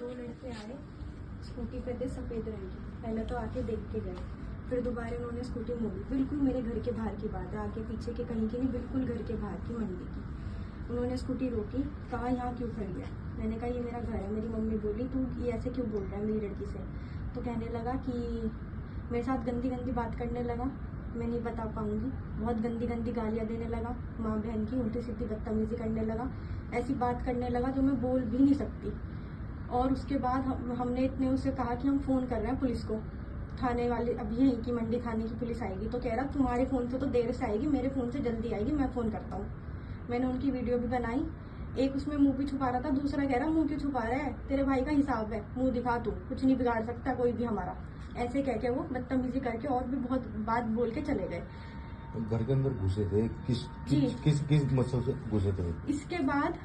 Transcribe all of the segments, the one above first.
दो लड़के आए, स्कूटी पे थे सफ़ेद रंग की। पहले तो आके देख के गए, फिर दोबारा उन्होंने स्कूटी मोड़ी। बिल्कुल मेरे घर के बाहर की बात है, आगे पीछे के कहीं की नहीं, बिल्कुल घर के बाहर की मंडी की। उन्होंने स्कूटी रोकी, कहा यहाँ क्यों खड़ी है। मैंने कहा ये मेरा घर है। मेरी मम्मी बोली तू ये ऐसे क्यों बोल रहा है मेरी लड़की से। तो कहने लगा कि मेरे साथ गंदी गंदी बात करने लगा, मैं नहीं बता पाऊंगी। बहुत गंदी गंदी गालियाँ देने लगा, माँ बहन की उल्टी सीधी बदतमीजी करने लगा, ऐसी बात करने लगा जो मैं बोल भी नहीं सकती। और उसके बाद हमने इतने उसे कहा कि हम फ़ोन कर रहे हैं पुलिस को, थाने वाले अभी यहीं की मंडी थाने की पुलिस आएगी। तो कह रहा तुम्हारे फ़ोन से तो देर से आएगी, मेरे फ़ोन से जल्दी आएगी, मैं फ़ोन करता हूँ। मैंने उनकी वीडियो भी बनाई। एक उसमें मुंह भी छुपा रहा था, दूसरा कह रहा मुंह क्यों छुपा रहा है, तेरे भाई का हिसाब है, मुंह दिखा तू, कुछ नहीं बिगाड़ सकता कोई भी हमारा। ऐसे कह के वो बदतमीजी करके और भी बहुत बात बोल के चले गए। घर के अंदर घुसे थे, किस मकसद से घुसे थे? इसके बाद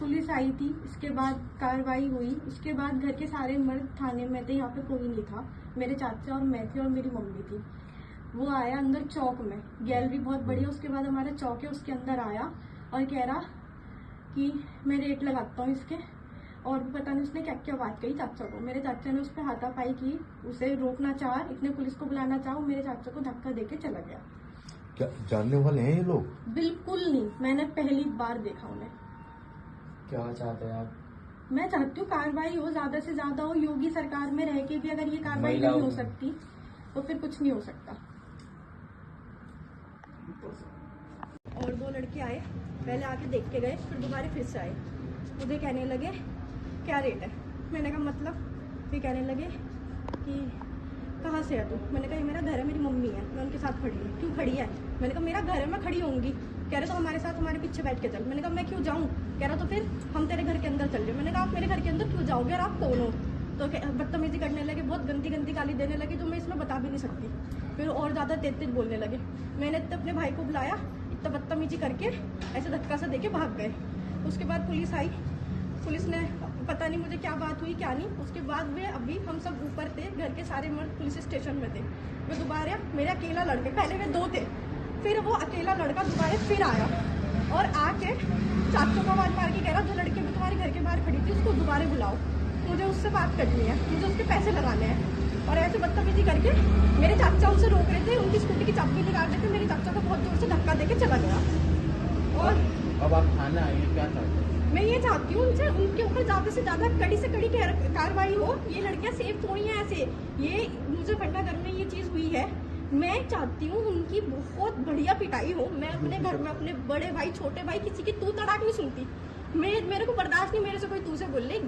पुलिस आई थी, इसके बाद कार्रवाई हुई। इसके बाद घर के सारे मर्द थाने में थे, यहाँ पे कोई नहीं था। मेरे चाचा और मैं थी और मेरी मम्मी थी। वो आया अंदर चौक में, गैलरी बहुत बड़ी है, उसके बाद हमारा चौक है, उसके अंदर आया और कह रहा कि मैं रेट लगाता हूँ इसके। और भी पता नहीं उसने क्या क्या बात कही चाचा को। मेरे चाचा ने उस पर हाथापाई की, उसे रोकना चाहा, इतने पुलिस को बुलाना चाहा, मेरे चाचा को धक्का देके चला गया। क्या जानने वाले हैं ये लोग? बिल्कुल नहीं, मैंने पहली बार देखा उन्हें। क्या चाहते हैं आप? मैं चाहती हूँ कार्रवाई हो, ज्यादा से ज्यादा हो। योगी सरकार में रह के भी अगर ये कार्रवाई नहीं हो सकती तो फिर कुछ नहीं हो सकता। और दो लड़के आए, पहले आके देख के गए, फिर दोबारा फिर से आए। मुझे कहने लगे क्या रेट है। मैंने कहा मतलब। फिर कहने लगे कि कहाँ से है तू। मैंने कहा ये मेरा घर है, मेरी मम्मी है, मैं उनके साथ खड़ी हूँ। क्यों खड़ी है? मैंने कहा मेरा घर है, मैं खड़ी होंगी। कह रहे तो हमारे साथ हमारे पीछे बैठ के चल। मैंने कहा मैं क्यों जाऊँ? कह रहा तो फिर हम तेरे घर के अंदर चल रहे। मैंने कहा आप मेरे घर के अंदर क्यों जाओगे और आप कौन हो? तो बदतमीजी करने लगे, बहुत गंदी गंदी गाली देने लगे जो मैं इसमें बता भी नहीं सकती। फिर और ज़्यादा तेज तेज बोलने लगे। मैंने अपने भाई को बुलाया, इतना बदतमीजी करके ऐसे धक्का सा देके भाग गए। उसके बाद पुलिस आई, पुलिस ने पता नहीं मुझे क्या बात हुई क्या नहीं। उसके बाद वे अभी हम सब ऊपर थे, घर के सारे मर्द पुलिस स्टेशन में थे। वे दोबारा मेरे अकेला लड़के, पहले वे दो थे, फिर वो अकेला लड़का दोबारा फिर आया और आके चाचों को आवाज मार के कह रहा जो लड़के में तुम्हारे घर के बाहर खड़ी थी उसको दोबारा बुलाओ, मुझे उससे बात करनी है, मुझे उसके पैसे लगाने हैं। और ऐसे बदतमीजी करके मेरे चाचा उसे रोक रहे थे, उनकी स्कूटी की चाबी निकाल रहे थे। मेरे चाचा को बहुत जोर से धक्का देके चला गया। और अब आप थाने आइए, क्या चाहते हैं? मैं ये चाहती हूँ उनसे, उनके ऊपर ज्यादा से ज्यादा कड़ी से कड़ी कार्रवाई हो। ये लड़कियां सेफ थोड़ी हैं ऐसे। ये मुझे घंटाघर में ये चीज हुई है। मैं चाहती हूँ उनकी बहुत बढ़िया पिटाई हो। मैं अपने घर में अपने बड़े भाई छोटे भाई किसी की तू तड़ाक नहीं सुनती। मेरे को बर्दाश्त नहीं मेरे से कोई तू से बोल ले।